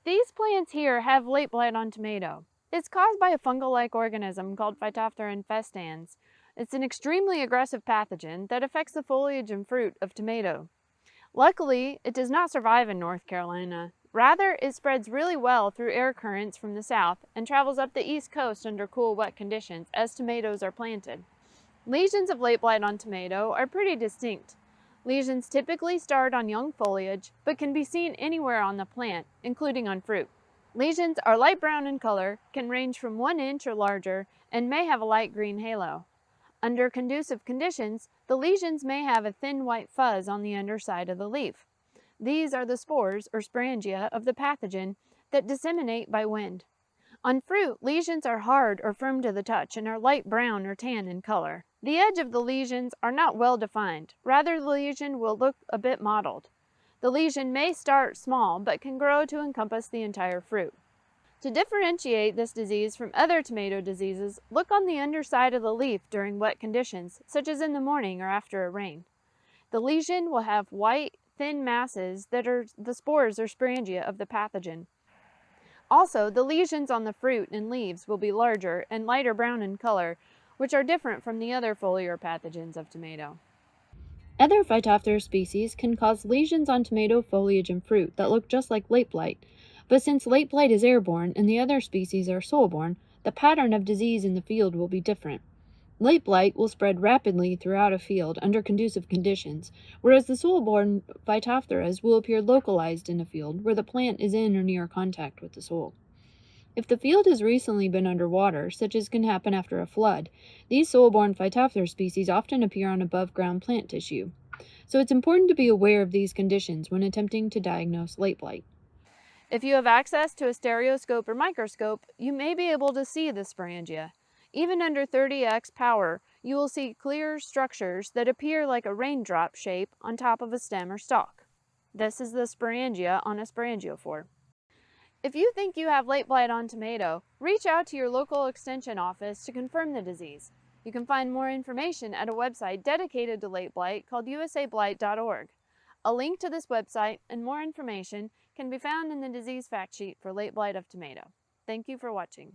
These plants here have late blight on tomato. It's caused by a fungal-like organism called Phytophthora infestans. It's an extremely aggressive pathogen that affects the foliage and fruit of tomato. Luckily, it does not survive in North Carolina. Rather, it spreads really well through air currents from the south and travels up the east coast under cool, wet conditions as tomatoes are planted. Lesions of late blight on tomato are pretty distinct. Lesions typically start on young foliage, but can be seen anywhere on the plant, including on fruit. Lesions are light brown in color, can range from 1 inch or larger, and may have a light green halo. Under conducive conditions, the lesions may have a thin white fuzz on the underside of the leaf. These are the spores or sporangia of the pathogen that disseminate by wind. On fruit, lesions are hard or firm to the touch and are light brown or tan in color. The edge of the lesions are not well defined. Rather, the lesion will look a bit mottled. The lesion may start small but can grow to encompass the entire fruit. To differentiate this disease from other tomato diseases, look on the underside of the leaf during wet conditions, such as in the morning or after a rain. The lesion will have white, thin masses that are the spores or sporangia of the pathogen. Also, the lesions on the fruit and leaves will be larger and lighter brown in color, which are different from the other foliar pathogens of tomato. Other Phytophthora species can cause lesions on tomato foliage and fruit that look just like late blight, but since late blight is airborne and the other species are soil-borne, the pattern of disease in the field will be different. Late blight will spread rapidly throughout a field under conducive conditions, whereas the soil-borne Phytophthora will appear localized in a field where the plant is in or near contact with the soil. If the field has recently been underwater, such as can happen after a flood, these soil-borne Phytophthora species often appear on above-ground plant tissue. So it's important to be aware of these conditions when attempting to diagnose late blight. If you have access to a stereoscope or microscope, you may be able to see the sporangia. Even under 30x power, you will see clear structures that appear like a raindrop shape on top of a stem or stalk. This is the sporangia on a sporangiophore. If you think you have late blight on tomato, reach out to your local extension office to confirm the disease. You can find more information at a website dedicated to late blight called usablight.org. A link to this website and more information can be found in the disease fact sheet for late blight of tomato. Thank you for watching.